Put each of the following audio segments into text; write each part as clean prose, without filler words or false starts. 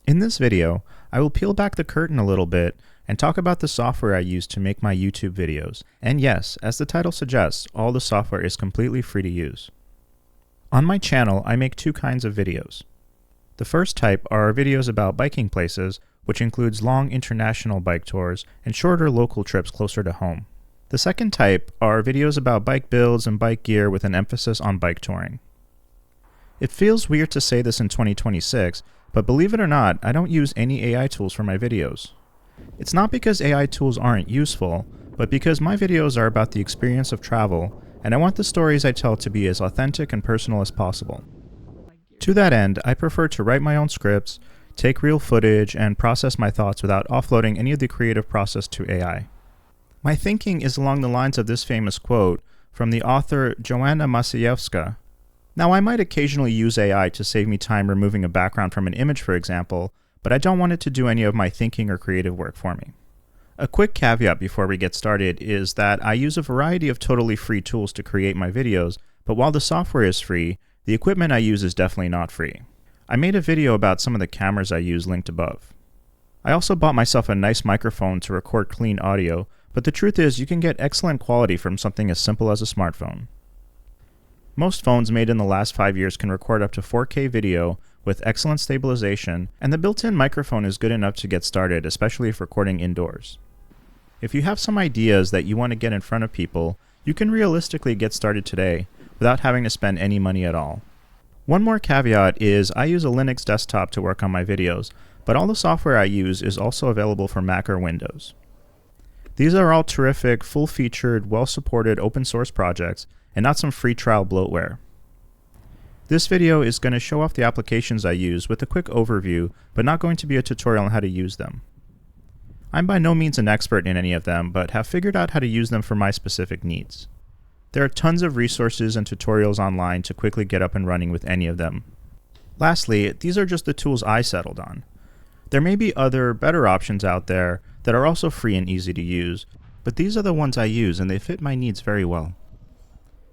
In this video, I will peel back the curtain a little bit and talk about the software I use to make my YouTube videos. And yes, as the title suggests, all the software is completely free to use. On my channel, I make two kinds of videos. The first type are videos about biking places, which includes long international bike tours and shorter local trips closer to home. The second type are videos about bike builds and bike gear with an emphasis on bike touring. It feels weird to say this in 2026, but believe it or not, I don't use any AI tools for my videos. It's not because AI tools aren't useful, but because my videos are about the experience of travel, and I want the stories I tell to be as authentic and personal as possible. To that end, I prefer to write my own scripts, take real footage, and process my thoughts without offloading any of the creative process to AI. My thinking is along the lines of this famous quote from the author Joanna Maciejewska. Now, I might occasionally use AI to save me time removing a background from an image, for example, but I don't want it to do any of my thinking or creative work for me. A quick caveat before we get started is that I use a variety of totally free tools to create my videos, but while the software is free, the equipment I use is definitely not free. I made a video about some of the cameras I use linked above. I also bought myself a nice microphone to record clean audio, but the truth is you can get excellent quality from something as simple as a smartphone. Most phones made in the last 5 years can record up to 4K video with excellent stabilization, and the built-in microphone is good enough to get started, especially if recording indoors. If you have some ideas that you want to get in front of people, you can realistically get started today without having to spend any money at all. One more caveat is I use a Linux desktop to work on my videos, but all the software I use is also available for Mac or Windows. These are all terrific, full-featured, well-supported open source projects, and not some free trial bloatware. This video is going to show off the applications I use with a quick overview, but not going to be a tutorial on how to use them. I'm by no means an expert in any of them, but have figured out how to use them for my specific needs. There are tons of resources and tutorials online to quickly get up and running with any of them. Lastly, these are just the tools I settled on. There may be other, better options out there that are also free and easy to use, but these are the ones I use and they fit my needs very well.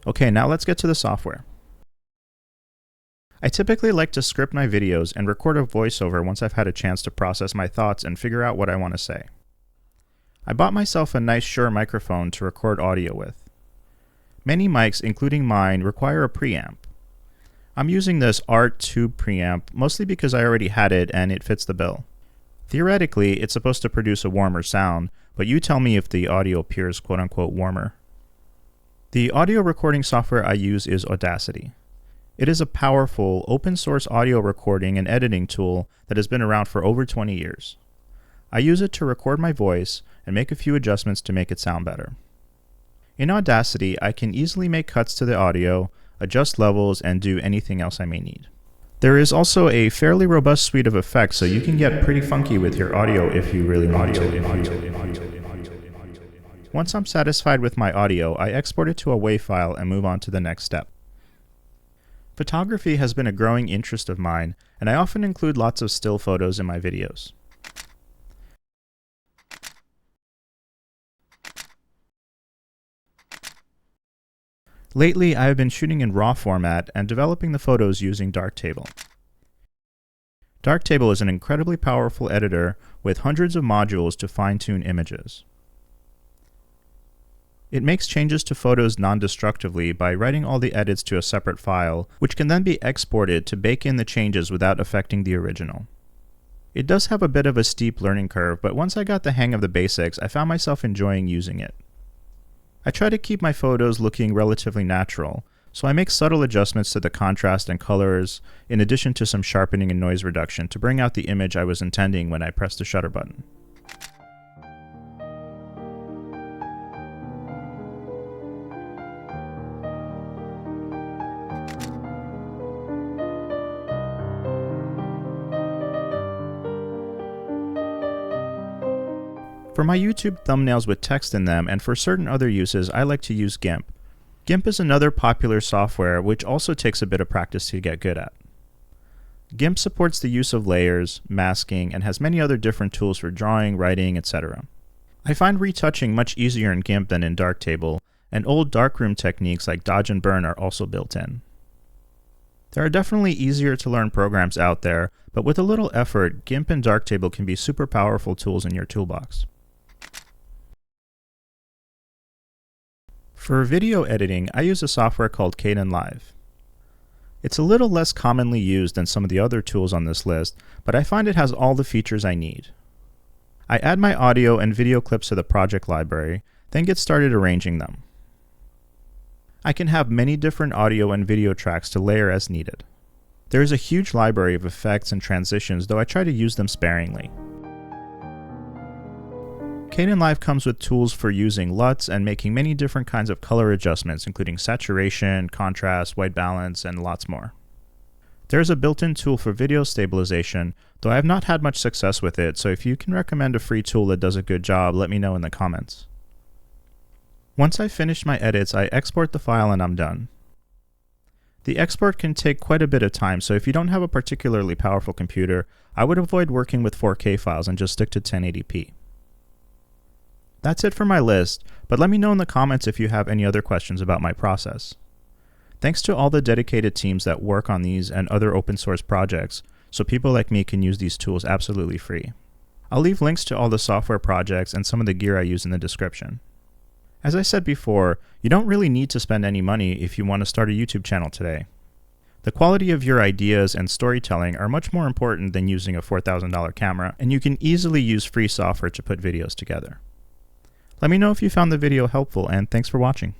Okay, now let's get to the software. I typically like to script my videos and record a voiceover once I've had a chance to process my thoughts and figure out what I want to say. I bought myself a nice Shure microphone to record audio with. Many mics, including mine, require a preamp. I'm using this ART tube preamp mostly because I already had it and it fits the bill. Theoretically, it's supposed to produce a warmer sound, but you tell me if the audio appears quote-unquote warmer. The audio recording software I use is Audacity. It is a powerful, open-source audio recording and editing tool that has been around for over 20 years. I use it to record my voice and make a few adjustments to make it sound better. In Audacity, I can easily make cuts to the audio, adjust levels, and do anything else I may need. There is also a fairly robust suite of effects, so you can get pretty funky with your audio if you really want to. Once I'm satisfied with my audio, I export it to a WAV file and move on to the next step. Photography has been a growing interest of mine, and I often include lots of still photos in my videos. Lately, I have been shooting in RAW format and developing the photos using Darktable. Darktable is an incredibly powerful editor with hundreds of modules to fine-tune images. It makes changes to photos non-destructively by writing all the edits to a separate file, which can then be exported to bake in the changes without affecting the original. It does have a bit of a steep learning curve, but once I got the hang of the basics, I found myself enjoying using it. I try to keep my photos looking relatively natural, so I make subtle adjustments to the contrast and colors, in addition to some sharpening and noise reduction to bring out the image I was intending when I pressed the shutter button. For my YouTube thumbnails with text in them and for certain other uses, I like to use GIMP. GIMP is another popular software which also takes a bit of practice to get good at. GIMP supports the use of layers, masking, and has many other different tools for drawing, writing, etc. I find retouching much easier in GIMP than in Darktable, and old darkroom techniques like dodge and burn are also built in. There are definitely easier to learn programs out there, but with a little effort, GIMP and Darktable can be super powerful tools in your toolbox. For video editing, I use a software called Kdenlive. It's a little less commonly used than some of the other tools on this list, but I find it has all the features I need. I add my audio and video clips to the project library, then get started arranging them. I can have many different audio and video tracks to layer as needed. There is a huge library of effects and transitions, though I try to use them sparingly. Kdenlive comes with tools for using LUTs and making many different kinds of color adjustments, including saturation, contrast, white balance, and lots more. There is a built-in tool for video stabilization, though I have not had much success with it, so if you can recommend a free tool that does a good job, let me know in the comments. Once I've finished my edits, I export the file and I'm done. The export can take quite a bit of time, so if you don't have a particularly powerful computer, I would avoid working with 4K files and just stick to 1080p. That's it for my list, but let me know in the comments if you have any other questions about my process. Thanks to all the dedicated teams that work on these and other open source projects, so people like me can use these tools absolutely free. I'll leave links to all the software projects and some of the gear I use in the description. As I said before, you don't really need to spend any money if you want to start a YouTube channel today. The quality of your ideas and storytelling are much more important than using a $4,000 camera, and you can easily use free software to put videos together. Let me know if you found the video helpful, and thanks for watching.